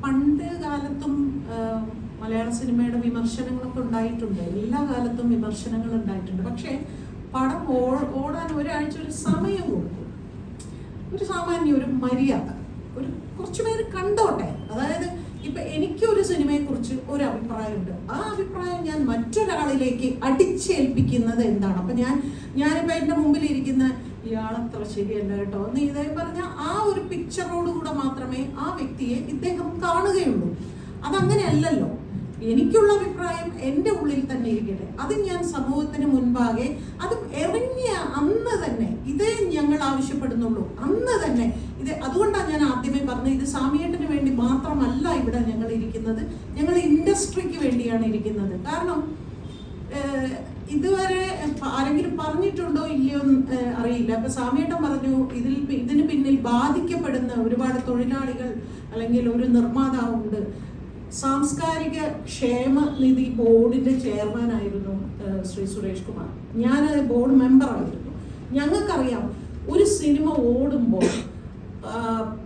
പണ്ട് കാലത്തും മലയാള സിനിമയുടെ വിമർശനങ്ങളൊക്കെ ഉണ്ടായിട്ടുണ്ട്, എല്ലാ കാലത്തും വിമർശനങ്ങൾ ഉണ്ടായിട്ടുണ്ട്. പക്ഷേ പടം ഓടാൻ ഒരാഴ്ച ഒരു സമയം കൊടുക്കും, ഒരു സാമാന്യ ഒരു മര്യാദ, ഒരു കുറച്ചു പേര് കണ്ടോട്ടെ. അതായത് ഇപ്പൊ എനിക്കൊരു സിനിമയെക്കുറിച്ച് ഒരു അഭിപ്രായമുണ്ട്, ആ അഭിപ്രായം ഞാൻ മറ്റൊരാളിലേക്ക് അടിച്ചേൽപ്പിക്കുന്നത് എന്താണ്? അപ്പൊ ഞാനിപ്പോ എന്റെ മുമ്പിൽ ഇരിക്കുന്ന ഇയാളത്ര ശരിയല്ല കേട്ടോ എന്ന് ഇതേ പറഞ്ഞ ആ ഒരു പിക്ചറോടുകൂടെ മാത്രമേ ആ വ്യക്തിയെ ഇദ്ദേഹം കാണുകയുള്ളൂ. അതങ്ങനെയല്ലല്ലോ. എനിക്കുള്ള അഭിപ്രായം എൻ്റെ ഉള്ളിൽ തന്നെ ഇരിക്കട്ടെ, അത് ഞാൻ സമൂഹത്തിന് മുൻപാകെ അത് ഇറങ്ങിയ അന്ന് തന്നെ ഇതേ ഞങ്ങൾ ആവശ്യപ്പെടുന്നുള്ളൂ, അന്ന് തന്നെ ഇത്. അതുകൊണ്ടാണ് ഞാൻ ആദ്യമേ പറഞ്ഞത്, ഇത് സാമിയേട്ടന് വേണ്ടി മാത്രമല്ല ഇവിടെ ഞങ്ങൾ ഇരിക്കുന്നത്, ഞങ്ങൾ ഇൻഡസ്ട്രിക്ക് വേണ്ടിയാണ് ഇരിക്കുന്നത്. കാരണം ഇതുവരെ ആരെങ്കിലും പറഞ്ഞിട്ടുണ്ടോ ഇല്ലയോ അറിയില്ല. അപ്പൊ സാമിയേട്ടൻ പറഞ്ഞു ഇതിന് പിന്നിൽ ബാധിക്കപ്പെടുന്ന ഒരുപാട് തൊഴിലാളികൾ അല്ലെങ്കിൽ ഒരു നിർമ്മാതാവുണ്ട്. സാംസ്കാരിക ക്ഷേമനിധി ബോർഡിന്റെ ചെയർമാനായിരുന്നു ശ്രീ സുരേഷ് കുമാർ, ഞാൻ ബോർഡ് മെമ്പറായിരുന്നു. ഞങ്ങൾക്കറിയാം ഒരു സിനിമ ഓടുമ്പോൾ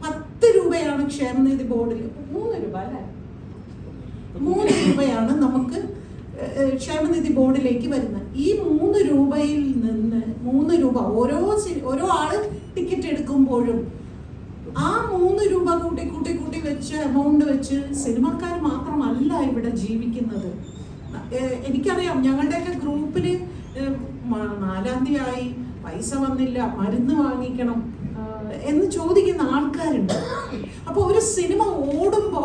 10 രൂപയാണ് ക്ഷേമനിധി ബോർഡിൽ, 3 രൂപ അല്ലേ, 3 രൂപയാണ് നമുക്ക് ക്ഷേമനിധി ബോർഡിലേക്ക് വരുന്നത്. ഈ 3 രൂപയിൽ നിന്ന് 3 രൂപ ഓരോ ആള് ടിക്കറ്റ് എടുക്കുമ്പോഴും ആ 3 രൂപ കൂട്ടി വെച്ച് എമൗണ്ട് വെച്ച് സിനിമക്കാർ മാത്രമല്ല ഇവിടെ ജീവിക്കുന്നത്. എനിക്കറിയാം ഞങ്ങളുടെയൊക്കെ ഗ്രൂപ്പില് 4-ാം തീയതി പൈസ വന്നില്ല, മരുന്ന് വാങ്ങിക്കണം എന്ന് ചോദിക്കുന്ന ആൾക്കാരുണ്ട്. അപ്പൊ ഒരു സിനിമ ഓടുമ്പോ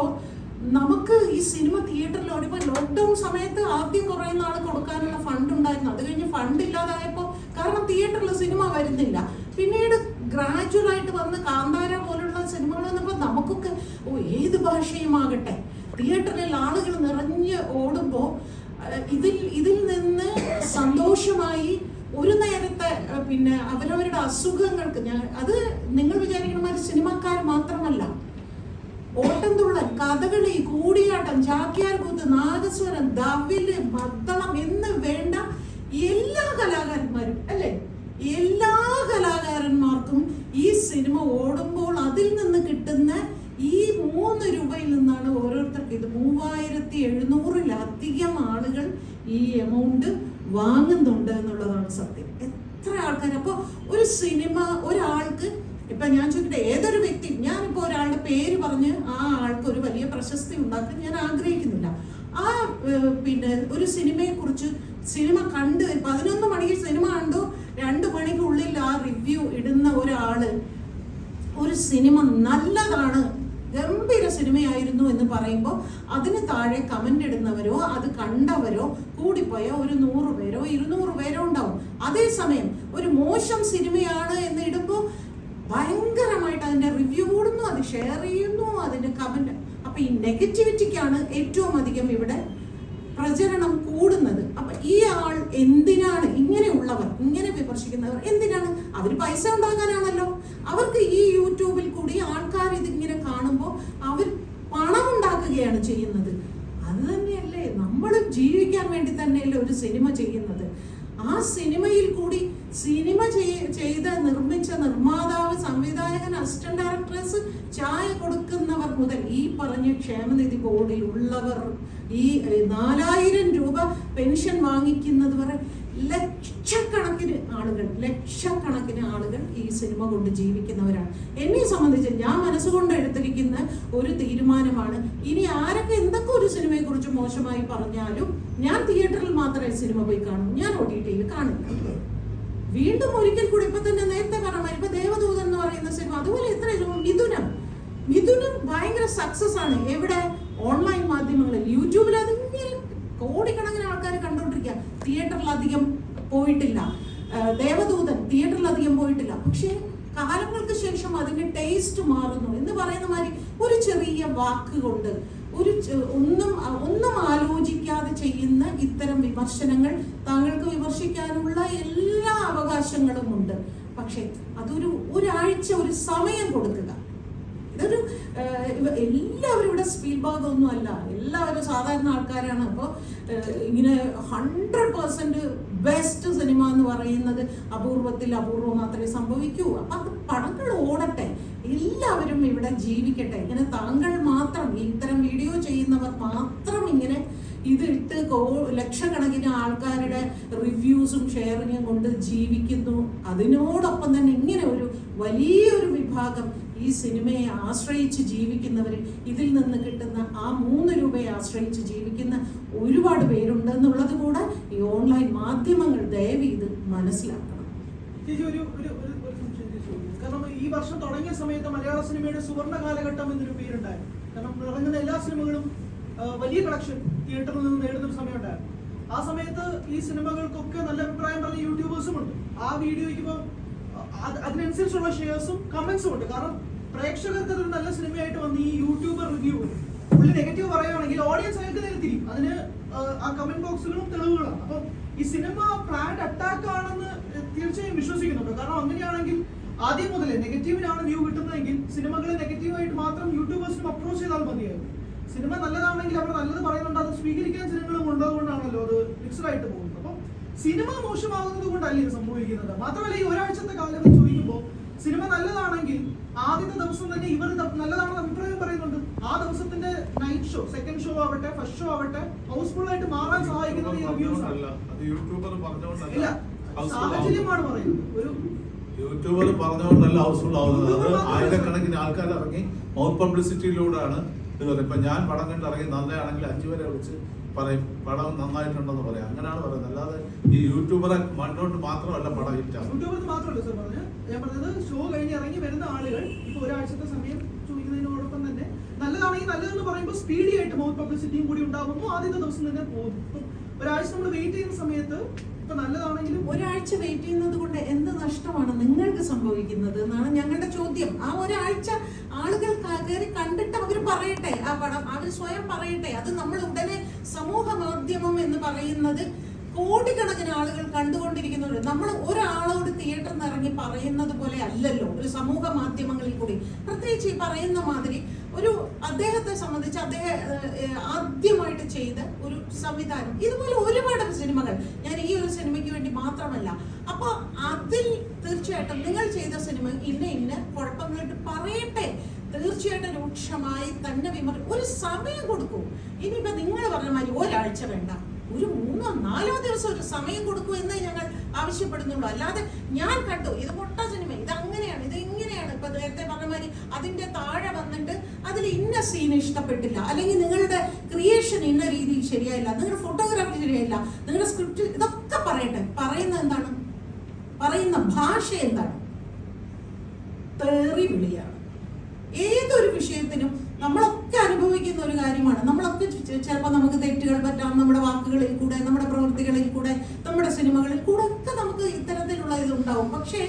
നമുക്ക് ഈ സിനിമ തിയേറ്ററിൽ ഓടിപ്പോ ലോക്ക്ഡൌൺ സമയത്ത് ആദ്യം കുറെ നാൾ കൊടുക്കാനുള്ള ഫണ്ട് ഉണ്ടായിരുന്നു, അത് കഴിഞ്ഞ് ഫണ്ട് ഇല്ലാതായപ്പോ കാരണം തിയേറ്ററിൽ സിനിമ വരുന്നില്ല. പിന്നീട് ഗ്രാജുവൽ ആയിട്ട് വന്ന് കാന്താര പോലുള്ള സിനിമകൾ വന്നപ്പോൾ നമുക്കൊക്കെ ഏത് ഭാഷയുമാകട്ടെ തിയേറ്ററിൽ ആളുകൾ നിറഞ്ഞ് ഓടുമ്പോൾ ഇതിൽ നിന്ന് സന്തോഷമായി ഒരു നേരത്തെ പിന്നെ അവരവരുടെ അസുഖങ്ങൾക്ക് അത് നിങ്ങൾ വിചാരിക്കണ മാതിരി സിനിമക്കാർ മാത്രമല്ല, ഓട്ടംതുള്ളൽ, കഥകളി, കൂടിയാട്ടം, ചാക്യാർകൂത്ത്, നാദസ്വരം, ദവില്, മദ്ദളം എന്ന് വേണ്ട എല്ലാ കലാകാരന്മാരും അല്ലേ, എല്ലാ കലാകാരന്മാർക്കും ഈ സിനിമ ഓടുമ്പോൾ അതിൽ നിന്ന് കിട്ടുന്ന ഈ 3 രൂപയിൽ നിന്നാണ് ഓരോരുത്തർക്ക് ഇത് 3700-ലധികം ആളുകൾ ഈ എമൗണ്ട് വാങ്ങുന്നുണ്ട് എന്നുള്ളതാണ് സത്യം. എത്ര ആൾക്കാർ! അപ്പോൾ ഒരു സിനിമ ഒരാൾക്ക് ഇപ്പൊ ഞാൻ ചോദിക്കട്ടെ, ഏതൊരു വ്യക്തി, ഞാനിപ്പോ ഒരാളുടെ പേര് പറഞ്ഞ് ആ ആൾക്ക് ഒരു വലിയ പ്രശസ്തി ഉണ്ടാക്കാൻ ഞാൻ ആഗ്രഹിക്കുന്നില്ല. ആ പിന്നെ ഒരു സിനിമയെ കുറിച്ച് സിനിമ കണ്ട് 11 മണിക്ക് സിനിമ കണ്ടു, 2 മണിക്കുള്ളിൽ ആ റിവ്യൂ ഇടുന്ന ഒരാള് ഒരു സിനിമ നല്ലതാണ്, ഗംഭീര സിനിമയായിരുന്നു എന്ന് പറയുമ്പോൾ അതിന് താഴെ കമന്റ് ഇടുന്നവരോ അത് കണ്ടവരോ കൂടിപ്പോയോ ഒരു 100 പേരോ 200 പേരോ ഉണ്ടാവും. അതേസമയം ഒരു മോശം സിനിമയാണ് എന്ന് ഇടുമ്പോൾ ഭയങ്കരമായിട്ട് അതിന്റെ റിവ്യൂ കൂടുന്നു, അത് ഷെയർ ചെയ്യുന്നു, അതിന്റെ കമന്റ്. അപ്പൊ ഈ നെഗറ്റിവിറ്റിക്കാണ് ഏറ്റവും അധികം ഇവിടെ പ്രചരണം കൂടുന്നത്. അപ്പൊ ഈ ആൾ എന്തിനാണ് ഇങ്ങനെയുള്ളവർ, ഇങ്ങനെ വിമർശിക്കുന്നവർ എന്തിനാണ്? അവർ പൈസ ഉണ്ടാക്കാനാണല്ലോ. അവർക്ക് ഈ യൂട്യൂബിൽ കൂടി ആൾക്കാർ ഇതിങ്ങനെ കാണുമ്പോൾ അവർ പണം ഉണ്ടാക്കുകയാണ് ചെയ്യുന്നത്. അത് തന്നെയല്ലേ നമ്മളും ജീവിക്കാൻ വേണ്ടി തന്നെയല്ലേ ഒരു സിനിമ ചെയ്യുന്നത്. ആ സിനിമയിൽ കൂടി സിനിമ ചെയ്ത് നിർമ്മിച്ച നിർമ്മാതാവ്, സംവിധായകൻ, അസിസ്റ്റന്റ് ഡയറക്ടേഴ്സ്, ചായ കൊടുക്കുന്നവർ മുതൽ ഈ പറഞ്ഞ ക്ഷേമനിധി ബോർഡിൽ ഉള്ളവർ, ഈ 4000 രൂപ പെൻഷൻ വാങ്ങിക്കുന്നത് വരെ ലക്ഷക്കണക്കിന് ആളുകൾ ഈ സിനിമ കൊണ്ട് ജീവിക്കുന്നവരാണ്. എന്നെ സംബന്ധിച്ച് ഞാൻ മനസ്സുകൊണ്ട് എടുത്തിരിക്കുന്ന ഒരു തീരുമാനമാണ്, ഇനി ആരൊക്കെ എന്തൊക്കെ ഒരു സിനിമയെ കുറിച്ച് മോശമായി പറഞ്ഞാലും ഞാൻ തിയേറ്ററിൽ മാത്രമേ സിനിമ പോയി കാണും, ഞാൻ OTT കാണില്ല. വീണ്ടും ഒരിക്കൽ കൂടി ഇപ്പൊ തന്നെ നേരത്തെ പറഞ്ഞ ഇപ്പൊ ദേവദൂതൻ എന്ന് പറയുന്ന സിനിമ, അതുപോലെ എത്രയും മിഥുനം ഭയങ്കര സക്സസ് ആണ്. എവിടെ? ഓൺലൈൻ മാധ്യമങ്ങളിൽ, യൂട്യൂബിൽ അതിങ്ങനെ കോടിക്കണക്കിന് ആൾക്കാർ കണ്ടോണ്ടിരിക്കുക. തിയേറ്ററിലധികം പോയിട്ടില്ല. ദേവദൂതൻ തിയേറ്ററിലധികം പോയിട്ടില്ല. പക്ഷേ കാലങ്ങൾക്ക് ശേഷം അതിന്റെ ടേസ്റ്റ് മാറുന്നു എന്ന് പറയുന്ന മാതിരി ഒരു ചെറിയ വാക്ക് കൊണ്ട് ഒന്നും ആലോചിക്കാതെ ചെയ്യുന്ന ഇത്തരം വിമർശനങ്ങൾ താങ്കൾക്ക് വിമർശിക്കാനുള്ള എല്ലാ അവകാശങ്ങളും ഉണ്ട്. പക്ഷെ ഒരാഴ്ച ഒരു സമയം കൊടുക്കുക. ഇതൊരു എല്ലാവരും ഇവിടെ സ്പീൽബർഗ് ഒന്നും അല്ല, എല്ലാവരും സാധാരണ ആൾക്കാരാണ്. അപ്പോൾ ഇങ്ങനെ 100% ബെസ്റ്റ് സിനിമ എന്ന് പറയുന്നത് അപൂർവം മാത്രമേ സംഭവിക്കൂ. അപ്പൊ അത് പടങ്ങൾ ഓടട്ടെ, എല്ലാവരും ഇവിടെ ജീവിക്കട്ടെ. ഇങ്ങനെ താങ്കൾ മാത്രം ഇത്തരം ലക്ഷക്കണക്കിന് ആൾക്കാരുടെ റിവ്യൂസും ഷെയറിങ്ങും കൊണ്ട് ജീവിക്കുന്നു. അതിനോടൊപ്പം തന്നെ ഇങ്ങനെ ഒരു വലിയൊരു വിഭാഗം ഈ സിനിമയെ ആശ്രയിച്ച് ജീവിക്കുന്നവർ, ഇതിൽ നിന്ന് കിട്ടുന്ന ആ 3 രൂപയെ ആശ്രയിച്ച് ജീവിക്കുന്ന ഒരുപാട് പേരുണ്ട് എന്നുള്ളത് കൂടെ ഈ ഓൺലൈൻ മാധ്യമങ്ങൾ ദയവ് ഇത് മനസ്സിലാക്കണം. കാരണം ഈ വർഷം തുടങ്ങിയ സമയത്ത് മലയാള സിനിമയുടെ സുവർണ്ണ കാലഘട്ടം എന്നൊരു പേരുണ്ടായിരുന്നു. കാരണം ഇറങ്ങുന്ന എല്ലാ സിനിമകളും വലിയ കളക്ഷൻ തിയേറ്ററിൽ നിന്ന് നേടുന്ന ഒരു സമയമുണ്ടായിരുന്നു. ആ സമയത്ത് ഈ സിനിമകൾക്കൊക്കെ നല്ല അഭിപ്രായം പറഞ്ഞ യൂട്യൂബേഴ്സും ഉണ്ട്. ആ വീഡിയോയ്ക്ക് ഇപ്പോൾ അതിനനുസരിച്ചുള്ള ഷെയർസും കമന്റ്സും ഉണ്ട്. കാരണം പ്രേക്ഷകർക്ക് അതൊരു നല്ല സിനിമയായിട്ട് വന്ന് ഈ യൂട്യൂബർ റിവ്യൂ പുള്ളി നെഗറ്റീവ് പറയുകയാണെങ്കിൽ ഓഡിയൻസ് അയാൾക്ക് നേരെ തിരിയും. അതിന് ആ കമന്റ് ബോക്സുകളും തെളിവുകളാണ്. അപ്പം ഈ സിനിമ പ്ലാൻഡ് അറ്റാക്ക് ആണെന്ന് തീർച്ചയായും വിശ്വസിക്കുന്നുണ്ട്. കാരണം അങ്ങനെയാണെങ്കിൽ ആദ്യം മുതലേ നെഗറ്റീവിനാണ് വ്യൂ കിട്ടുന്നതെങ്കിൽ സിനിമകളെ നെഗറ്റീവായിട്ട് മാത്രം യൂട്യൂബേഴ്സിനും അപ്രോച്ച് ചെയ്താൽ മതിയായിരുന്നു. സിനിമ നല്ലതാണെങ്കിൽ അവർ നല്ലത് പറയുന്നുണ്ട്, അത് സ്വീകരിക്കാൻ ജനങ്ങളും ഉള്ളതുകൊണ്ടാണല്ലോ അത് മിക്സഡ് ആയിട്ട് പോകുന്നത്. അപ്പം സിനിമ മോശമാകുന്നത് കൊണ്ടല്ല ഇത് സംഭവിക്കുന്നത്. മാത്രമല്ല ഈ ഒരാഴ്ചത്തെ കാലം ചോദിക്കുമ്പോൾ സിനിമ നല്ലതാണെങ്കിൽ ആദ്യത്തെ ദിവസം തന്നെ ഇവർ നല്ലതാണെന്ന് അഭിപ്രായം പറയുന്നുണ്ട്. ആ ദിവസത്തിന്റെ നൈറ്റ് ഷോ, സെക്കൻഡ് ഷോ ആവട്ടെ, ഫസ്റ്റ് ഷോ ആവട്ടെ, ഹൗസ്ഫുൾ ആയിട്ട് മാറാൻ സഹായിക്കുന്നത് ഈ റിവ്യൂസ് ആണ്. സാഹചര്യമാണ് പറയുന്നത്. ഒരു യൂട്യൂബർ പറഞ്ഞുകൊണ്ടല്ല ഹൗസ്ഫുൾ ആവുന്നത്. അത് ആയിരക്കണക്കിന് ആൾക്കാർ ഇറങ്ങി മൗത്ത് പബ്ലിസിറ്റിയിലൂടെയാണ് ഇത് പറയുന്നത്. ഇപ്പൊ ഞാൻ പടം കണ്ട് ഇറങ്ങി നല്ലതാണെങ്കിൽ 5 പേരെ വിളിച്ച് പറയും പടം നന്നായിട്ടുണ്ടെന്ന് പറയാം. അങ്ങനെയാണ് പറയുന്നത്. അല്ലാതെ ഈ യൂട്യൂബറെ കണ്ടുകൊണ്ട് മാത്രമല്ല പടം ഹിറ്റാണ്. യൂട്യൂബർ മാത്രമല്ല സാർ പറഞ്ഞത്. ഞാൻ പറഞ്ഞത് ഷോ കഴിഞ്ഞ് ഇറങ്ങി വരുന്ന ആളുകൾ ഇപ്പൊ ഒരാഴ്ചത്തെ സമയം ചോദിക്കുന്നതിനോടൊപ്പം തന്നെ നല്ലതാണെങ്കിൽ നല്ലതെന്ന് പറയുമ്പോൾ സ്പീഡി ആയിട്ട് മൗത്ത് പബ്ലിസിറ്റിയും കൂടി ഉണ്ടാകുന്നു. ആദ്യത്തെ ദിവസം തന്നെ പോകും. ഒരാഴ്ച നമ്മൾ വെയിറ്റ് ചെയ്യുന്ന സമയത്ത് ഇപ്പൊ നല്ലതാണെങ്കിലും ഒരാഴ്ച വെയിറ്റ് ചെയ്യുന്നത് കൊണ്ട് എന്ത് നഷ്ടമാണ് നിങ്ങൾക്ക് സംഭവിക്കുന്നത് എന്നാണ് ഞങ്ങളുടെ ചോദ്യം. ആ ഒരാഴ്ച ആളുകൾ കയറി കണ്ടിട്ട് അവർ പറയട്ടെ, ആ പടം അവർ സ്വയം പറയട്ടെ. അത് നമ്മൾ ഉടനെ സമൂഹ മാധ്യമം എന്ന് പറയുന്നത് കോടിക്കണക്കിന് ആളുകൾ കണ്ടുകൊണ്ടിരിക്കുന്നുണ്ട്. നമ്മൾ ഒരാളോട് തിയേറ്ററിൽ നിന്ന് ഇറങ്ങി പറയുന്നത് പോലെ അല്ലല്ലോ ഒരു സമൂഹ മാധ്യമങ്ങളിൽ കൂടി. പ്രത്യേകിച്ച് ഈ പറയുന്ന മാതിരി ഒരു അദ്ദേഹത്തെ സംബന്ധിച്ച് അദ്ദേഹം ആദ്യമായിട്ട് ചെയ്ത ഒരു സംവിധാനം, ഇതുപോലെ ഒരുപാട് സിനിമകൾ, ഞാൻ ഈ ഒരു സിനിമയ്ക്ക് വേണ്ടി മാത്രമല്ല. അപ്പൊ അതിൽ തീർച്ചയായിട്ടും നിങ്ങൾ ചെയ്ത സിനിമ ഇന്ന കുഴപ്പങ്ങളായിട്ട് പറയട്ടെ. തീർച്ചയായിട്ടും രൂക്ഷമായി തന്നെ ഒരു സമയം കൊടുക്കൂ. ഇനിയിപ്പോ നിങ്ങൾ പറഞ്ഞ മാതിരി ഒരാഴ്ച വേണ്ട, ഒരു 3-4 ദിവസം ഒരു സമയം കൊടുക്കൂ എന്നേ ഞങ്ങൾ ആവശ്യപ്പെടുന്നുള്ളൂ. അല്ലാതെ ഞാൻ കണ്ടു ഇത് പൊട്ട സിനിമ, ഇത് അങ്ങനെയാണ്, ഇത് ഇങ്ങനെയാണ്, ഇപ്പൊ നേരത്തെ പറഞ്ഞ മാതിരി അതിന്റെ താഴെ വന്നിട്ട് അതിൽ ഇന്ന സീൻ ഇഷ്ടപ്പെട്ടില്ല, അല്ലെങ്കിൽ നിങ്ങളുടെ ക്രിയേഷൻ ഇന്ന രീതിയിൽ ശരിയായില്ല, നിങ്ങളുടെ ഫോട്ടോഗ്രാഫി ശരിയായില്ല, നിങ്ങളുടെ സ്ക്രിപ്റ്റ്, ഇതൊക്കെ പറയട്ടെ. പറയുന്നത് എന്താണ്? പറയുന്ന ഭാഷ എന്താണ്? തെറി വിളിയാണ്. ഏതൊരു വിഷയത്തിനും നമ്മളൊക്കെ അനുഭവിക്കുന്ന ഒരു കാര്യമാണ്. നമ്മളൊക്കെ ചിലപ്പോൾ നമുക്ക് തെറ്റുകൾ പറ്റാം, നമ്മുടെ വാക്കുകളിൽ കൂടെ, നമ്മുടെ പ്രവൃത്തികളിൽ കൂടെ, നമ്മുടെ സിനിമകളിൽ കൂടെ ഒക്കെ നമുക്ക് ഇത്തരത്തിലുള്ള ഇതുണ്ടാവും. പക്ഷേ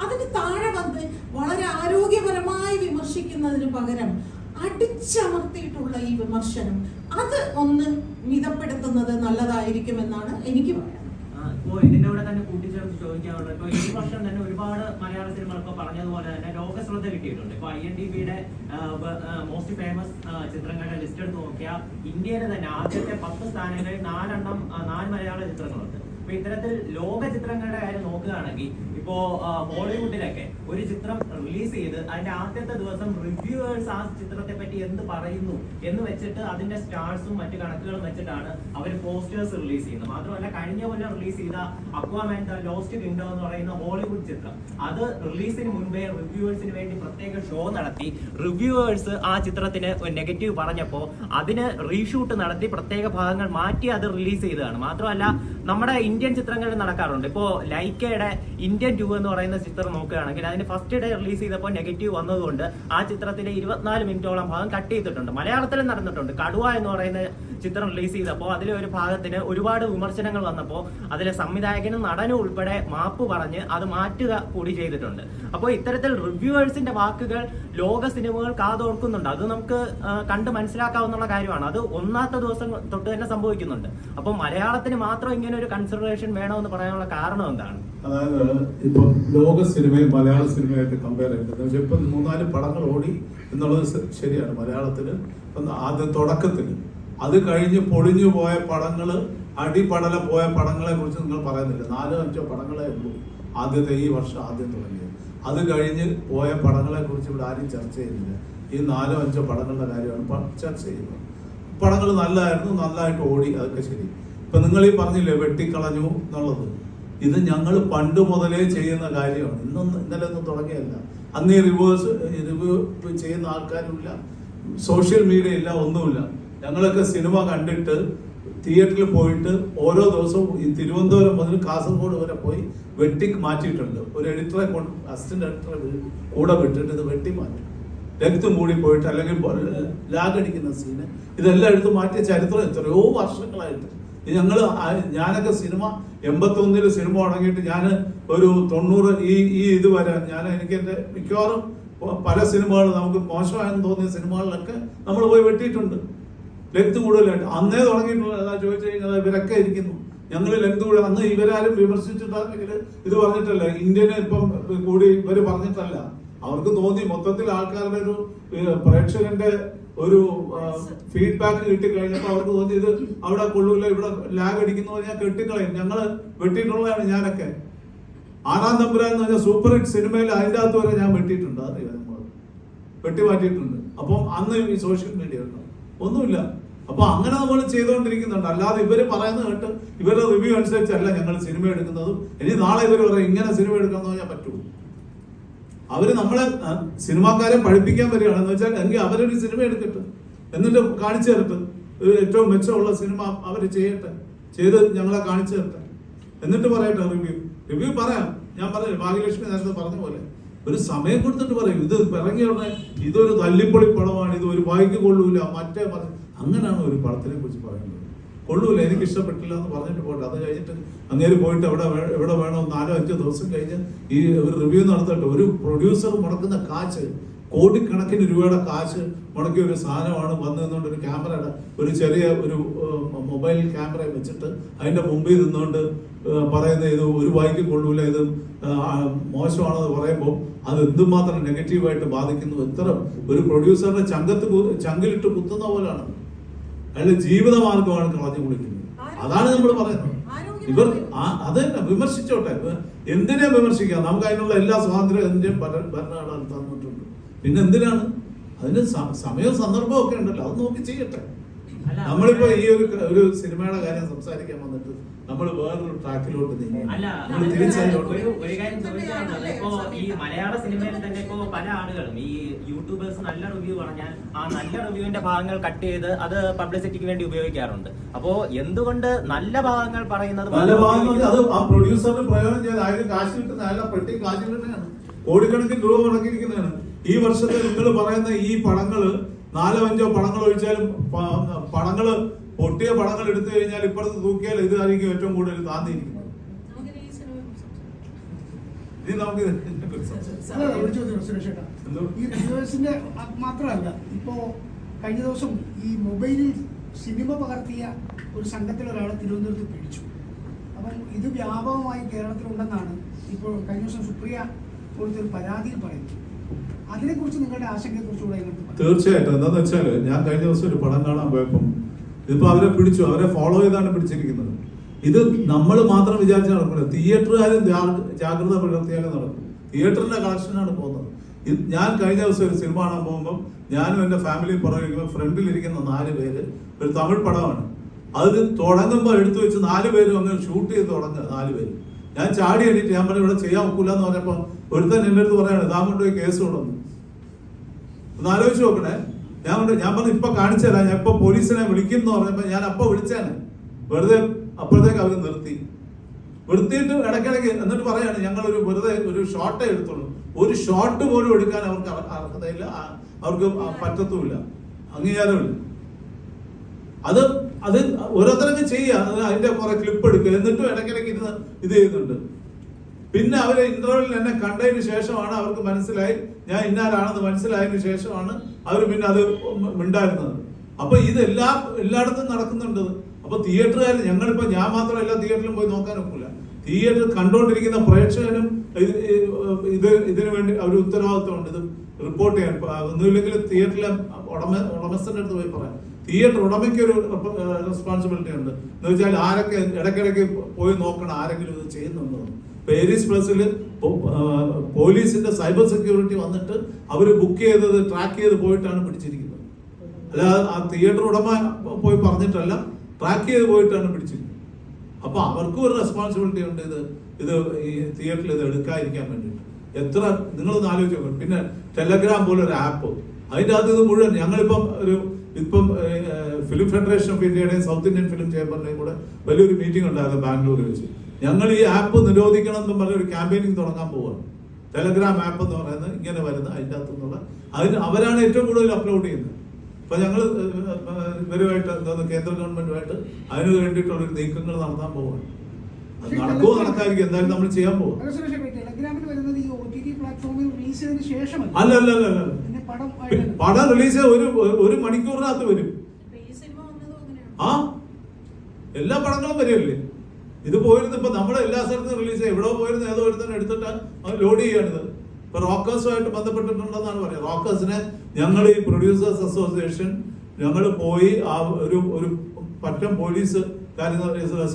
അതിന് താഴെ വന്ന് വളരെ ആരോഗ്യപരമായി വിമർശിക്കുന്നതിന് പകരം അടിച്ചമർത്തിയിട്ടുള്ള ഈ വിമർശനം അത് ഒന്ന് മിതപ്പെടുത്തുന്നത് നല്ലതായിരിക്കുമെന്നാണ് എനിക്ക് പറയാം. ഇപ്പോൾ ഇതിന്റെ കൂടെ തന്നെ കൂട്ടിച്ചേർത്ത് ചോദിക്കാനുള്ളത്, ഇപ്പൊ ഈ വർഷം തന്നെ ഒരുപാട് മലയാള സിനിമകൾ ഇപ്പൊ പറഞ്ഞതുപോലെ തന്നെ ലോകശ്രദ്ധ കിട്ടിയിട്ടുണ്ട്. ഇപ്പൊ IMDbയുടെ മോസ്റ്റ് ഫേമസ് ചിത്രങ്ങളുടെ ലിസ്റ്റ് എടുത്ത് നോക്കിയാൽ ഇന്ത്യയിലെ തന്നെ ആദ്യത്തെ 10 സ്ഥാനങ്ങളിൽ 4 മലയാള ചിത്രങ്ങളുണ്ട്. അപ്പൊ ഇത്തരത്തിൽ ലോക ചിത്രങ്ങളുടെ കാര്യം നോക്കുകയാണെങ്കിൽ ഇപ്പോ ബോളിവുഡിലൊക്കെ ഒരു ചിത്രം റിലീസ് ചെയ്ത് അതിന്റെ ആദ്യത്തെ ദിവസം റിവ്യൂവേഴ്സ് ആ ചിത്രത്തെ പറ്റി എന്ത് പറയുന്നു എന്ന് വെച്ചിട്ട് അതിന്റെ സ്റ്റാർസും മറ്റു കണക്കുകളും വെച്ചിട്ടാണ് അവർ പോസ്റ്റേഴ്സ് റിലീസ് ചെയ്യുന്നത്. മാത്രമല്ല കഴിഞ്ഞ കൊല്ലം റിലീസ് ചെയ്ത അക്വാമാൻ ദ ലോസ്റ്റ് കിങ്ഡം എന്ന് പറയുന്ന ഹോളിവുഡ് ചിത്രം, അത് റിലീസിന് മുൻപേ റിവ്യൂവേഴ്സിന് വേണ്ടി പ്രത്യേക ഷോ നടത്തി. റിവ്യൂവേഴ്സ് ആ ചിത്രത്തിന് നെഗറ്റീവ് പറഞ്ഞപ്പോൾ അതിന് റീഷൂട്ട് നടത്തി പ്രത്യേക ഭാഗങ്ങൾ മാറ്റി അത് റിലീസ് ചെയ്തതാണ്. മാത്രമല്ല നമ്മുടെ ഇന്ത്യൻ ചിത്രങ്ങളിൽ നടക്കാറുണ്ട്. ഇപ്പോൾ ലൈക്കയുടെ ഇന്ത്യൻ 2 എന്ന് പറയുന്ന ചിത്രം നോക്കുകയാണെങ്കിൽ അതിന് ഫസ്റ്റ് ഡേ റിലീസ് ചെയ്തപ്പോൾ നെഗറ്റീവ് വന്നതുകൊണ്ട് ആ ചിത്രത്തിലെ 24 മിനിറ്റോളം ഭാഗം കട്ട് ചെയ്തിട്ടുണ്ട്. മലയാളത്തിലും നടന്നിട്ടുണ്ട്. കടുവ എന്ന് പറയുന്ന ചിത്രം റിലീസ് ചെയ്തപ്പോൾ അതിലെ ഒരു ഭാഗത്തിന് ഒരുപാട് വിമർശനങ്ങൾ വന്നപ്പോൾ അതിലെ സംവിധായകനും നടനും ഉൾപ്പെടെ മാപ്പ് പറഞ്ഞ് അത് മാറ്റുക കൂടി ചെയ്തിട്ടുണ്ട്. അപ്പോൾ ഇത്തരത്തിൽ റിവ്യൂവേഴ്സിന്റെ വാക്കുകൾ ലോക സിനിമകൾ കാതോർക്കുന്നുണ്ട്. അത് നമുക്ക് കണ്ട് മനസ്സിലാക്കാവുന്ന കാര്യമാണ്. അത് ഒന്നാമത്തെ ദിവസം തൊട്ട് തന്നെ സംഭവിക്കുന്നുണ്ട്. അപ്പോൾ മലയാളത്തിന് മാത്രം ഇങ്ങനെ ഒരു കൺസിഡറേഷൻ വേണമെന്ന് പറയാനുള്ള കാരണം എന്താണ്? അതായത് ഇപ്പം ലോക സിനിമയും മലയാള സിനിമയായിട്ട് കമ്പയർ ചെയ്യുന്നത് ഇപ്പം 3-4 പടങ്ങൾ ഓടി എന്നുള്ളത് ശരിയാണ്. മലയാളത്തിന് ആദ്യ തുടക്കത്തിൽ അത് കഴിഞ്ഞ് പൊളിഞ്ഞു പോയ പടങ്ങൾ, അടിപടല പോയ പടങ്ങളെ കുറിച്ച് നിങ്ങൾ പറയുന്നില്ല. 4-5 പടങ്ങളെ ഉള്ളൂ ആദ്യത്തെ ഈ വർഷം ആദ്യം തുടങ്ങിയത്. അത് കഴിഞ്ഞ് പോയ പടങ്ങളെ കുറിച്ച് ഇവിടെ ആരും ചർച്ച ചെയ്യുന്നില്ല. ഈ 4-5 പടങ്ങളുടെ കാര്യമാണ് ചർച്ച ചെയ്യുന്നത്. പടങ്ങൾ നല്ലതായിരുന്നു, നല്ലതായിട്ട് ഓടി, അതൊക്കെ ശരി. ഇപ്പൊ നിങ്ങൾ ഈ പറഞ്ഞില്ലേ വെട്ടിക്കളഞ്ഞു എന്നുള്ളത്, ഇത് ഞങ്ങൾ പണ്ട് മുതലേ ചെയ്യുന്ന കാര്യമാണ്. ഇന്നലെ ഒന്നും തുടങ്ങിയല്ല. അന്ന് ഈ റിവ്യൂ ചെയ്യുന്ന ആൾക്കാരുമില്ല, സോഷ്യൽ മീഡിയ ഇല്ല, ഒന്നുമില്ല. ഞങ്ങളൊക്കെ സിനിമ കണ്ടിട്ട് തിയേറ്ററിൽ പോയിട്ട് ഓരോ ദിവസവും ഈ തിരുവനന്തപുരം മുതൽ കാസർഗോഡ് വരെ പോയി വെട്ടി മാറ്റിയിട്ടുണ്ട്. ഒരു എഡിറ്ററെ കൊണ്ട്, അസിസ്റ്റന്റ് എഡിറ്ററെ കൂടെ വിട്ടിട്ട് ഇത് വെട്ടി മാറ്റി, രക്തം മൂടി പോയിട്ട് അല്ലെങ്കിൽ ലാഗടിക്കുന്ന സീന് ഇതെല്ലാം എടുത്ത് മാറ്റിയ ചരിത്രം എത്രയോ വർഷങ്ങളായിട്ട്. ഞാനൊക്കെ സിനിമ 81 സിനിമ തുടങ്ങിയിട്ട് ഞാൻ ഒരു 90 ഈ ഇതുവരെ എനിക്ക് എൻ്റെ മിക്കവാറും പല സിനിമകൾ നമുക്ക് മോശമായെന്ന് തോന്നിയ സിനിമകളിലൊക്കെ നമ്മൾ പോയി വെട്ടിയിട്ടുണ്ട്. ലെങ്ത് കൂടുതലായിട്ട് അന്നേ തുടങ്ങിയിട്ടുള്ള ചോദിച്ചു കഴിഞ്ഞാൽ ഇവരൊക്കെ ഇരിക്കുന്നു. ഞങ്ങൾ ലെങ്ത് കൂടുതൽ അന്ന് ഇവരാരും വിമർശിച്ചിട്ടാണെങ്കിൽ ഇത് പറഞ്ഞിട്ടല്ല, ഇന്ത്യനെ ഇപ്പം കൂടി ഇവര് പറഞ്ഞിട്ടല്ല, അവർക്ക് തോന്നി മൊത്തത്തിൽ ആൾക്കാരുടെ ഒരു പ്രേക്ഷകന്റെ ഒരു ഫീഡ്ബാക്ക് കിട്ടിക്കഴിഞ്ഞപ്പോൾ അവർക്ക് തോന്നി ഇത് അവിടെ കൊള്ളൂല, ഇവിടെ ലാഗ് അടിക്കുന്നു പറഞ്ഞാൽ കെട്ടിക്കളയും. ഞങ്ങള് വെട്ടിയിട്ടുള്ളതാണ്. ഞാനൊക്കെ ആറാം തമ്പുരാൻ എന്ന് പറഞ്ഞാൽ സൂപ്പർ ഹിറ്റ് സിനിമയിൽ അതിൻ്റെ അകത്ത് വരെ ഞാൻ വെട്ടിയിട്ടുണ്ട്. അറിയാം, നമ്മൾ വെട്ടി മാറ്റിയിട്ടുണ്ട്. അപ്പം അന്ന് ഈ സോഷ്യൽ മീഡിയ ഉണ്ടോ ഒന്നുമില്ല. അപ്പൊ അങ്ങനെ നമ്മൾ ചെയ്തുകൊണ്ടിരിക്കുന്നുണ്ട്. അല്ലാതെ ഇവര് പറയുന്നത് കേട്ട് ഇവരുടെ റിവ്യൂ അനുസരിച്ചല്ല ഞങ്ങൾ സിനിമ എടുക്കുന്നതും. ഇനി നാളെ ഇവർ പറയും ഇങ്ങനെ സിനിമ എടുക്കാന്ന് പറഞ്ഞാൽ പറ്റുമോ? അവര് നമ്മളെ സിനിമാക്കാരെ പഠിപ്പിക്കാൻ വരികയാണെന്ന് വെച്ചാൽ എങ്കിൽ അവരൊരു സിനിമ എടുക്കട്ടെ, എന്നിട്ട് കാണിച്ചു തരട്ടെ, ഒരു ഏറ്റവും മെച്ചമുള്ള സിനിമ അവർ ചെയ്യട്ടെ, ചെയ്ത് ഞങ്ങളെ കാണിച്ചു തരട്ടെ, എന്നിട്ട് പറയട്ടെ റിവ്യൂ പറയാം. ഞാൻ പറഞ്ഞു ഭാഗ്യലക്ഷ്മി നേരത്തെ പറഞ്ഞ പോലെ ഒരു സമയം കൊടുത്തിട്ട് പറയും. ഇത് ഇറങ്ങിയ ഉടനെ ഇതൊരു തല്ലിപ്പൊളി പടമാണ്, ഇത് ഒരു വായിക്ക് കൊള്ളൂല, മറ്റേ അങ്ങനെയാണ് ഒരു പടത്തിനെ കുറിച്ച് പറയുന്നത്. കൊള്ളൂല, എനിക്ക് ഇഷ്ടപ്പെട്ടില്ല എന്ന് പറഞ്ഞിട്ട് പോട്ടെ. അത് കഴിഞ്ഞിട്ട് അങ്ങേര് പോയിട്ട് എവിടെ വേണോ 4-5 ദിവസം കഴിഞ്ഞ് ഈ ഒരു റിവ്യൂ നടത്തട്ടെ. ഒരു പ്രൊഡ്യൂസർ മുടക്കുന്ന കാശ്, കോടിക്കണക്കിന് രൂപയുടെ കാശ് മുടക്കിയ ഒരു സാധനമാണ് വന്നു നിന്നുകൊണ്ട് ഒരു ക്യാമറയുടെ ഒരു ചെറിയ ഒരു മൊബൈൽ ക്യാമറ വെച്ചിട്ട് അതിന്റെ മുമ്പിൽ നിന്നുകൊണ്ട് പറയുന്ന ഇത് ഒരു വായിക്ക് കൊള്ളൂല, ഇത് മോശമാണെന്ന് പറയുമ്പോൾ അത് എന്തുമാത്രം നെഗറ്റീവായിട്ട് ബാധിക്കുന്നു. എത്ര ഒരു പ്രൊഡ്യൂസറിന്റെ ചങ്കിലിട്ട് കുത്തുന്ന പോലെയാണ്. അയാളുടെ ജീവിതമാർഗമാണ് കളഞ്ഞു കുളിക്കുന്നത്. അതാണ് നമ്മൾ പറയുന്നത്. ഇവർ അതന്നെ വിമർശിച്ചോട്ടെ, എന്തിനെ വിമർശിക്കാം? നമുക്ക് അതിനുള്ള എല്ലാ സ്വാതന്ത്ര്യം എന്തിനും ഭരണഘടന തന്നിട്ടുണ്ട്. പിന്നെ എന്തിനാണ്? അതിന് സമയവും സന്ദർഭവും ഒക്കെ ഉണ്ടല്ലോ, അത് നോക്കി ചെയ്യട്ടെ. നമ്മളിപ്പോ ഈ ഒരു സിനിമയുടെ കാര്യം സംസാരിക്കാൻ വന്നിട്ട് നമ്മൾ വേറൊരു ട്രാക്കിലോട്ട് ഒരു കാര്യം ചോദിച്ചാൽ ഇപ്പോ ഈ മലയാള സിനിമയിൽ തന്നെ ഇപ്പോ പല ആളുകളും ഈ യൂട്യൂബേഴ്സ് നല്ല റിവ്യൂ പറഞ്ഞാൽ ആ നല്ല റിവ്യൂവിന്റെ ഭാഗങ്ങൾ കട്ട് ചെയ്ത് അത് പബ്ലിസിറ്റിക്ക് വേണ്ടി ഉപയോഗിക്കാറുണ്ട്. അപ്പോ എന്തുകൊണ്ട് നല്ല ഭാഗങ്ങൾ പറയുന്നത് നല്ല ഭാഗങ്ങൾ അത് ആ പ്രൊഡ്യൂസറിന് പ്രയോജനം ചെയ്ത് അതിന് കാശ് കിട്ടുന്ന അയാളെ പെട്ടി കാശ് കിട്ടുന്നതാണ്, കോടിക്കണക്കിന് രൂപ മുടക്കിയിരിക്കുന്നതാണ്. ഈ വർഷത്തെ നിങ്ങൾ പറയുന്ന ഈ പടങ്ങള് 4-5 പടങ്ങൾ ഒഴിച്ചാലും പടങ്ങള് പൊട്ടിയ പടങ്ങൾ എടുത്തു കഴിഞ്ഞാൽ ഇപ്പുറത്ത് തൂക്കിയാൽ ഇതായിരിക്കും ഏറ്റവും കൂടുതൽ താന്നിരിക്കുന്നത്. ഇനി നമുക്ക് ഈ റിവ്യൂവേഴ്സിന്റെ മാത്രമല്ല, ഇപ്പോ കഴിഞ്ഞ ദിവസം ഈ മൊബൈലിൽ സിനിമ പകർത്തിയ ഒരു സംഘത്തിൽ ഒരാളെ തിരുവനന്തപുരത്ത് പിടിച്ചു. അപ്പം ഇത് വ്യാപകമായി കേരളത്തിലുണ്ടെന്നാണ് ഇപ്പോൾ കഴിഞ്ഞ ദിവസം സുപ്രിയ കൊടുത്തൊരു പരാതിയിൽ പറയുന്നത്. അതിനെക്കുറിച്ച് നിങ്ങളുടെ ആശങ്കയെ കുറിച്ചുകൂടെ? തീർച്ചയായിട്ടും. എന്താന്ന് വെച്ചാല് ഞാൻ കഴിഞ്ഞ ദിവസം ഒരു പടം കാണാൻ പോയപ്പം ഇതിപ്പോ അവരെ പിടിച്ചു, അവരെ ഫോളോ ചെയ്താണ് പിടിച്ചിരിക്കുന്നത്. ഇത് നമ്മൾ മാത്രം വിചാരിച്ച് നടക്കില്ല, തിയേറ്ററുകാരും ജാഗ്രത പുലർത്തിയാലും നടക്കും. തിയേറ്ററിന്റെ കളക്ഷനാണ് പോകുന്നത്. ഞാൻ കഴിഞ്ഞ ദിവസം ഒരു സിനിമ കാണാൻ പോകുമ്പോൾ ഞാനും എന്റെ ഫാമിലിയും പറയുമ്പോൾ ഫ്രണ്ടിലിരിക്കുന്ന 4 പേര് ഒരു തമിഴ് പടമാണ്. അത് തുടങ്ങുമ്പോൾ എടുത്തു വെച്ച് 4 പേരും അങ്ങനെ ഷൂട്ട് ചെയ്ത് തുടങ്ങുക. 4 പേര് ഞാൻ ചാടി എണീറ്റ് ഞാൻ പറഞ്ഞു ഇവിടെ ചെയ്യാൻ ഒക്കില്ല എന്ന് പറഞ്ഞപ്പോ ഒരുത്തൻ എന്റെ അടുത്ത് പറയാണ് ഇതാ കൊണ്ടുപോയി കേസ് കൊണ്ടുവന്നു. ഒന്ന് ആലോചിച്ച് നോക്കണേ. ഞാൻ പറഞ്ഞു ഇപ്പൊ കാണിച്ചു തരാം, ഞാൻ ഇപ്പൊ പോലീസിനെ വിളിക്കും എന്ന് പറഞ്ഞപ്പോ ഞാൻ അപ്പൊ വിളിച്ചേനെ. വെറുതെ അപ്പോഴത്തേക്ക് അവർ നിർത്തിയിട്ട് ഇടയ്ക്കിടയ്ക്ക് എന്നിട്ട് പറയാണ് ഞങ്ങളൊരു വെറുതെ ഒരു ഷോട്ടേ എടുത്തുള്ളൂ, ഒരു ഷോട്ട് പോലും എടുക്കാൻ അവർക്ക് അർഹതയില്ല, അവർക്ക് പറ്റത്തുമില്ല, അംഗീകാരമില്ല. അത് ഓരോരുത്തരൊക്കെ ചെയ്യുക, അതിന്റെ കുറെ ക്ലിപ്പ് എടുക്കുക, എന്നിട്ടും ഇടയ്ക്കിടയ്ക്ക് ഇത് ചെയ്യുന്നുണ്ട്. പിന്നെ അവര് ഇന്റർവ്യൂവിൽ എന്നെ കണ്ടതിന് ശേഷമാണ് അവർക്ക് മനസ്സിലായി ഞാൻ ഇന്നാരാണെന്ന് മനസ്സിലായതിനു ശേഷമാണ് അവർ പിന്നെ അത് മിണ്ടായിരുന്നത്. അപ്പൊ ഇത് എല്ലായിടത്തും നടക്കുന്നുണ്ട്. അപ്പൊ തിയേറ്ററുകാർ ഞങ്ങളിപ്പോ ഞാൻ മാത്രം എല്ലാ തിയേറ്ററിലും പോയി നോക്കാൻ ഒക്കില്ല. തിയേറ്റർ കണ്ടുകൊണ്ടിരിക്കുന്ന പ്രേക്ഷകനും ഇതിനു വേണ്ടി ഒരു ഉത്തരവാദിത്വമുണ്ട്. ഇത് റിപ്പോർട്ട് ചെയ്യാൻ ഒന്നുമില്ലെങ്കിൽ തിയേറ്ററിലെ ഉടമസ്ഥന്റെ അടുത്ത് പോയി പറയാം. തിയേറ്റർ ഉടമയ്ക്ക് ഒരു റെസ്പോൺസിബിലിറ്റി ഉണ്ട് എന്ന് വെച്ചാൽ ആരൊക്കെ ഇടയ്ക്കിടയ്ക്ക് പോയി നോക്കണം ആരെങ്കിലും ഇത് ചെയ്യുന്നുണ്ടോ. പേരീസ് പ്ലസിൽ പോലീസിന്റെ സൈബർ സെക്യൂരിറ്റി വന്നിട്ട് അവര് ബുക്ക് ചെയ്തത് ട്രാക്ക് ചെയ്ത് പോയിട്ടാണ് പിടിച്ചിരിക്കുന്നത്. അല്ലാതെ ആ തിയേറ്റർ ഉടമ പോയി പറഞ്ഞിട്ടല്ല, ട്രാക്ക് ചെയ്ത് പോയിട്ടാണ് പിടിച്ചിരിക്കുന്നത്. അപ്പൊ അവർക്കും ഒരു റെസ്പോൺസിബിലിറ്റി ഉണ്ട് ഇത് ഈ തിയേറ്ററിൽ ഇത് എടുക്കാതിരിക്കാൻ വേണ്ടിയിട്ട്. എത്ര നിങ്ങളൊന്ന് ആലോചിച്ച് നോക്കണം. പിന്നെ ടെലഗ്രാം പോലെ ഒരു ആപ്പ്, അതിൻ്റെ അകത്ത് ഇത് മുഴുവൻ ഞങ്ങളിപ്പം ഇപ്പം ഫിലിം ഫെഡറേഷൻ ഓഫ് ഇന്ത്യയുടെയും സൗത്ത് ഇന്ത്യൻ ഫിലിം ചേംബറിന്റെയും കൂടെ വലിയൊരു മീറ്റിംഗ് ഉണ്ടായിരുന്നു ബാംഗ്ലൂരിൽ വെച്ച്. ഞങ്ങൾ ഈ ആപ്പ് നിരോധിക്കണം എന്നും പറഞ്ഞ ഒരു ക്യാമ്പയിനിങ് തുടങ്ങാൻ പോവുകയാണ്. ടെലഗ്രാം ആപ്പ് എന്ന് പറയുന്നത് ഇങ്ങനെ വരുന്ന അതിൻ്റെ അകത്തുനിന്നുള്ള അവരാണ് ഏറ്റവും കൂടുതൽ അപ്ലോഡ് ചെയ്യുന്നത്. അപ്പൊ ഞങ്ങൾ ഇവരുമായിട്ട് കേന്ദ്ര ഗവൺമെന്റുമായിട്ട് അതിന് വേണ്ടിയിട്ടുള്ള ഒരു നീക്കങ്ങൾ നടത്താൻ പോവുകയാണ്. അത് നടക്കുമോ നടക്കാതിരിക്കും, എന്തായാലും നമ്മൾ ചെയ്യാൻ പോവാം. ടെലഗ്രാമിൽ വരുന്നത് ഈ OTT പ്ലാറ്റ്ഫോമിൽ റിലീസ് ചെയ്തതിന് ശേഷമല്ല. അല്ല പടം റിലീസ് ഒരു മണിക്കൂറിനകത്ത് വരും. ആ എല്ലാ പടങ്ങളും വരികയല്ലേ. ഇത് പോയിരുന്നു ഇപ്പൊ നമ്മുടെ എല്ലാ സ്ഥലത്തും റിലീസ് എവിടെയോ പോയിരുന്നു, ഏതോ ഒരുത്തന്നെ എടുത്തിട്ട് അത് ലോഡ് ചെയ്യാണിത്. ഇപ്പൊ റോക്കേഴ്സുമായിട്ട് ബന്ധപ്പെട്ടിട്ടുണ്ടെന്നാണ് പറയുന്നത്. റോക്കേഴ്സിനെ ഞങ്ങൾ ഈ പ്രൊഡ്യൂസേഴ്സ് അസോസിയേഷൻ ഞങ്ങൾ പോയി ആ ഒരു പറ്റം പോലീസ്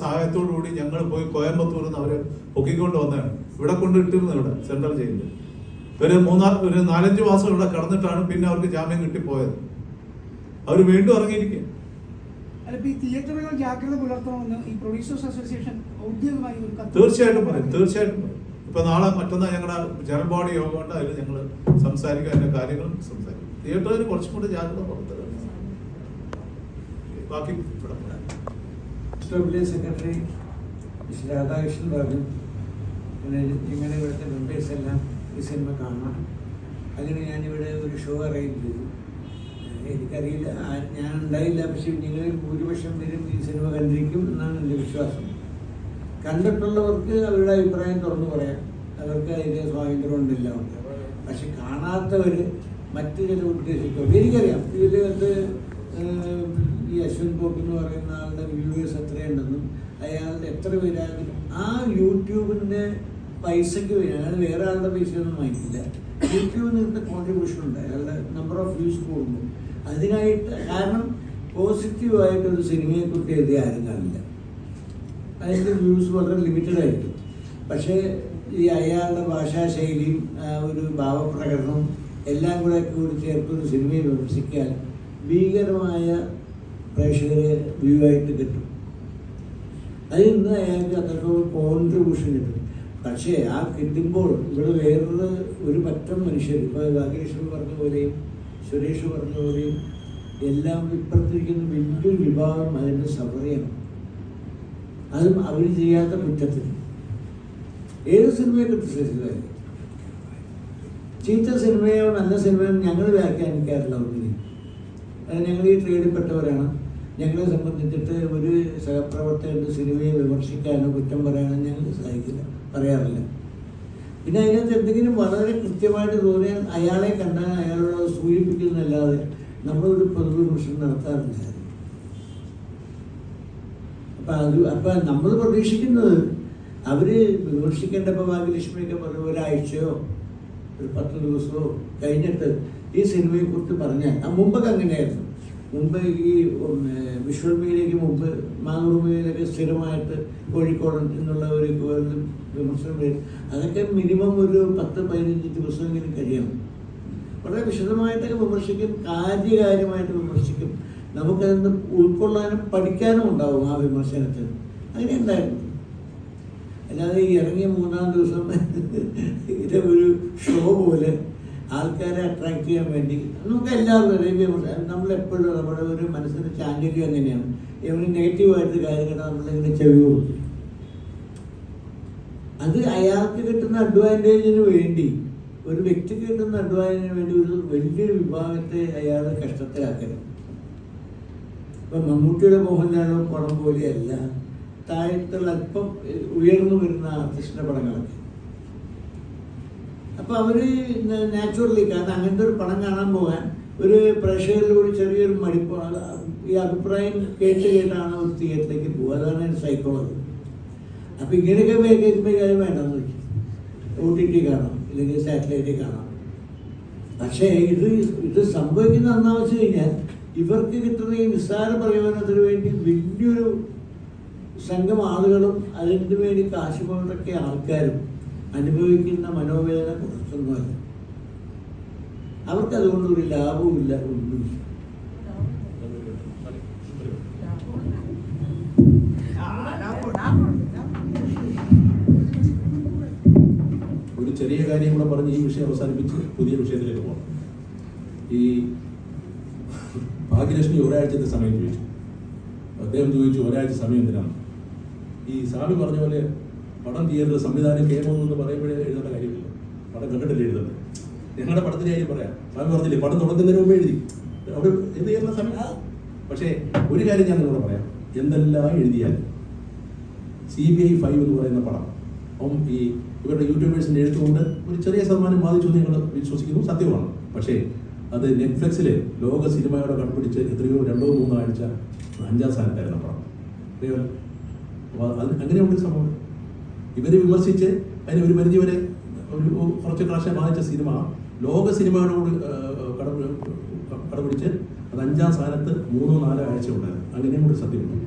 സഹായത്തോടു കൂടി ഞങ്ങൾ പോയി കോയമ്പത്തൂരിൽ നിന്ന് അവരെ പൊക്കിക്കൊണ്ട് വന്നതാണ്. ഇവിടെ കൊണ്ടിട്ടിരുന്നു, ഇവിടെ സെൻട്രൽ ജയിലിൽ ഒരു 4-5 മാസം ഇവിടെ കടന്നിട്ടാണ് പിന്നെ അവർക്ക് ജാമ്യം കിട്ടിപ്പോയത്. അവർ വീണ്ടും ഇറങ്ങിയിരിക്കുക. ഈ തിയേറ്ററുകൾ ജാഗ്രത പുലർത്തണമെന്ന് ഈ പ്രൊഡ്യൂസേഴ്സ് അസോസിയേഷൻ ഔദ്യോഗികമായി ഒരു തീർച്ചയായിട്ടും പറയും. ഇപ്പൊ നാളെ മറ്റന്നാൾ ഞങ്ങളുടെ ജനറൽ ബോഡി യോഗം ഉണ്ട്, അതിൽ ഞങ്ങൾ സംസാരിക്കുക, അതിന്റെ കാര്യങ്ങൾ സംസാരിക്കും. തിയേറ്ററിൽ കുറച്ചും കൂടി ജാഗ്രത പുലർത്തുക. ബാക്കി സെക്രട്ടറി മിസ്റ്റർ രാധാകൃഷ്ണൻ പറഞ്ഞു നിങ്ങളുടെ ഇവിടുത്തെ മെമ്പേഴ്സ് എല്ലാം ഈ സിനിമ കാണണം. അതിന് ഞാനിവിടെ ഒരു ഷോ അറേഞ്ച് ചെയ്തു. എനിക്കറിയില്ല, ഞാൻ ഉണ്ടായില്ല, പക്ഷെ നിങ്ങളിൽ ഭൂരിപക്ഷം പേരും ഈ സിനിമ കണ്ടിരിക്കും എന്നാണ് എൻ്റെ വിശ്വാസം. കണ്ടിട്ടുള്ളവർക്ക് അവരുടെ അഭിപ്രായം തുറന്നു പറയാം, അവർക്ക് അതിൻ്റെ സ്വാതന്ത്ര്യമുണ്ടെല്ലാം ഉണ്ട്. പക്ഷെ കാണാത്തവർ മറ്റു ചില ഉദ്ദേശിക്കും. എനിക്കറിയാം ഇതിനകത്ത് ഈ അശ്വന്ത് ഗോപി എന്ന് പറയുന്ന ആളുടെ വ്യൂവേഴ്സ് എത്രയുണ്ടെന്നും അയാളുടെ എത്ര പേരാകും ആ യൂട്യൂബിൻ്റെ പൈസയ്ക്ക് വേണ്ടി അയാൾ വേറെ ആളുടെ പൈസയൊന്നും വാങ്ങിക്കില്ല. യൂട്യൂബിൽ നിന്ന് കോൺട്രിബ്യൂഷൻ ഉണ്ട്, അയാളുടെ നമ്പർ ഓഫ് വ്യൂസ് കൂടുന്നു. അതിനായിട്ട് കാരണം പോസിറ്റീവായിട്ടൊരു സിനിമയെക്കുറിച്ച് എഴുതിയ ആരും കാണില്ല, അതിൻ്റെ വ്യൂസ് വളരെ ലിമിറ്റഡ് ആയിരിക്കും. പക്ഷേ ഈ അയാളുടെ ഭാഷാശൈലിയും ഒരു ഭാവപ്രകടനവും എല്ലാം കൂടെ ചേർത്തൊരു സിനിമയെ വിമർശിക്കാൻ ഭീകരമായ പ്രേക്ഷകരെ വ്യൂ ആയിട്ട് കിട്ടും. അതിൽ നിന്ന് അയാൾക്ക് അത്രത്തോളം കോൺട്രിബ്യൂഷൻ കിട്ടും. പക്ഷേ ആ കിട്ടുമ്പോൾ ഇവിടെ വേറൊരു പറ്റം മനുഷ്യർ, ഇപ്പോൾ ഭാഗ്യലക്ഷ്മി പറഞ്ഞ പോലെയും സുരേഷ് പറഞ്ഞ പോലെയും എല്ലാം ഇപ്പുറത്തിരിക്കുന്ന വലിയൊരു വിഭാഗം അതിൻ്റെ സഫർ ചെയ്യണം. അതും അവർ ചെയ്യാത്ത കുറ്റത്തിന്. ഏത് സിനിമയെ ക്രിട്ടിസൈസിലായി ചീത്ത സിനിമയോ നല്ല സിനിമയോ ഞങ്ങൾ വ്യാഖ്യാനിക്കാറില്ല ഒന്നിനും. അത് ഞങ്ങൾ ഈ ട്രേഡിൽപ്പെട്ടവരാണ്. ഞങ്ങളെ സംബന്ധിച്ചിട്ട് ഒരു സഹപ്രവർത്തകരുടെ സിനിമയെ വിമർശിക്കാനോ കുറ്റം പറയാനോ ഞങ്ങൾ സഹായിക്കില്ല, പറയാറില്ല. പിന്നെ അതിനകത്ത് എന്തെങ്കിലും വളരെ കൃത്യമായിട്ട് തോന്നിയാൽ അയാളെ കണ്ടാൽ അയാളോട് സൂചിപ്പിക്കുന്നതല്ലാതെ നമ്മളൊരു പൊതുവിമർശനം നടത്താറില്ല. അപ്പം നമ്മൾ പ്രതീക്ഷിക്കുന്നത് അവർ വിമർശിക്കേണ്ടപ്പോൾ ഭാഗ്യലക്ഷ്മിയൊക്കെ പറഞ്ഞ ഒരാഴ്ചയോ ഒരു 10 ദിവസമോ കഴിഞ്ഞിട്ട് ഈ സിനിമയെക്കുറിച്ച് പറഞ്ഞാൽ മുമ്പൊക്കെ അങ്ങനെയായിരുന്നു. മുമ്പ് ഈ വിഷ്വൽ മീഡിയയ്ക്ക് മുമ്പ് മാതൃഭൂമിയിലൊക്കെ സ്ഥിരമായിട്ട് കോഴിക്കോട് എന്നുള്ള ഒരു വിമർശനം വരും. അതൊക്കെ മിനിമം ഒരു 10-15 ദിവസമെങ്കിലും കഴിയണം. വളരെ വിശദമായിട്ടൊക്കെ വിമർശിക്കും, കാര്യമായിട്ട് വിമർശിക്കും. നമുക്കതിന് ഉൾക്കൊള്ളാനും പഠിക്കാനും ഉണ്ടാവും ആ വിമർശനത്തിന്. അങ്ങനെ ഉണ്ടായിരുന്നു. അല്ലാതെ ഈ ഇറങ്ങിയ 3-ാം ദിവസം ഇത് ഒരു ഷോ പോലെ ആൾക്കാരെ അട്രാക്ട് ചെയ്യാൻ വേണ്ടി നമുക്ക് എല്ലാവർക്കും നമ്മളെപ്പോഴും നമ്മുടെ ഒരു മനസ്സിൻ്റെ ചാഞ്ചല്യം അങ്ങനെയാണ്. എവിടെ നെഗറ്റീവായിട്ട് കാര്യങ്ങൾ നമ്മളിങ്ങനെ ചെവി കൊടുക്കും. അത് അയാൾക്ക് കിട്ടുന്ന അഡ്വാൻറ്റേജിന് വേണ്ടി, ഒരു വ്യക്തിക്ക് കിട്ടുന്ന അഡ്വാൻറ്റേജിന് വേണ്ടി ഒരു വലിയൊരു വിഭാഗത്തെ അയാൾ കഷ്ടത്തിലാക്കരുത്. ഇപ്പം മമ്മൂട്ടിയുടെ മോഹൻലാലോ പടം പോലെയല്ല താഴത്തുള്ള അല്പം ഉയർന്നു വരുന്ന ആർട്ടിസ്റ്റിൻ്റെ പടങ്ങളൊക്കെ. അപ്പോൾ അവർ നാച്ചുറലി, കാരണം അങ്ങനത്തെ ഒരു പടം കാണാൻ പോകാൻ ഒരു പ്രേക്ഷകരിലൂടെ ചെറിയൊരു മടിപ്പ്, ഈ അഭിപ്രായം കേട്ടാണ് ഒരു തിയേറ്ററിലേക്ക് പോകുക. അതാണ് ഒരു സൈക്കോളജി. അപ്പോൾ ഇങ്ങനെയൊക്കെ കേൾക്കുമ്പോൾ കാര്യം വേണ്ടെന്ന് വെച്ചു OTT കാണാം, ഇല്ലെങ്കിൽ സാറ്റലൈറ്റ് കാണാം. പക്ഷേ ഇത് സംഭവിക്കുന്ന എന്താണെന്ന് വെച്ച് കഴിഞ്ഞാൽ ഇവർക്ക് കിട്ടുന്ന ഈ നിസ്സാര പ്രയോജനത്തിന് വേണ്ടി വലിയൊരു സംഘം ആളുകളും അതിന് വേണ്ടി കാശ് പോലൊക്കെ ആൾക്കാരും അനുഭവിക്കുന്ന മനോവേദന കുറച്ചൊന്നുമല്ല. അവർക്കതുകൊണ്ട് ഒരു ലാഭവുമില്ല, ഒന്നുമില്ല. ചെറിയ കാര്യം കൂടെ പറഞ്ഞ് ഈ വിഷയം അവസാനിപ്പിച്ച് പുതിയ വിഷയത്തിലേക്ക് പോകണം. ഈ ഭാഗ്യലക്ഷ്മി ഒരാഴ്ചത്തെ സമയം ചോദിച്ചു. അദ്ദേഹം ചോദിച്ചു ഒരാഴ്ച സമയം എന്തിനാണ്. ഈ സ്വാമി പറഞ്ഞ പോലെ പടം തിയേറ്ററിൽ സംവിധാനം കേമോന്ന് പറയുമ്പോഴേ എഴുതേണ്ട കാര്യമില്ല. പടം കണ്ടിട്ടില്ല എഴുതേണ്ടത്. ഞങ്ങളുടെ പടത്തിൻ്റെ കാര്യം പറയാം. സ്വാമി പറഞ്ഞില്ലേ പടം തുടങ്ങുന്നതിന് മുമ്പ് എഴുതി. അവിടെ എന്ത് ചെയ്യുന്ന സമയം. പക്ഷേ ഒരു കാര്യം ഞാൻ നിങ്ങളോട് പറയാം, എന്തെല്ലാം എഴുതിയാലും CBI 5 എന്ന് പറയുന്ന പടം ഈ ഇവരുടെ യൂട്യൂബേഴ്സിൻ്റെ എഴുത്തുകൊണ്ട് ഒരു ചെറിയ ശതമാനം ബാധിച്ചു നിങ്ങൾ വിശ്വസിക്കുന്നു, സത്യമാണ്. പക്ഷേ അത് നെറ്റ്ഫ്ലിക്സിൽ ലോക സിനിമയോടെ കണ്ടുപിടിച്ച് എത്രയോ 2-3 ആഴ്ച 5ാം സ്ഥാനത്തായിരുന്നു പടം. അറിയാമല്ലോ. അപ്പോൾ അത് അങ്ങനെയുള്ളൊരു സംഭവം ഇവർ വിമർശിച്ച് അതിന് ഒരു പരിധി വരെ ഒരു കുറച്ച് ക്ലാഷെ ബാധിച്ച സിനിമ ലോക സിനിമയോട് കടപിടിച്ച് അത് 5ാം സ്ഥാനത്ത് 3-4 ആഴ്ച ഉണ്ടായിരുന്നു. അങ്ങനെയും കൂടി സത്യമുണ്ട്.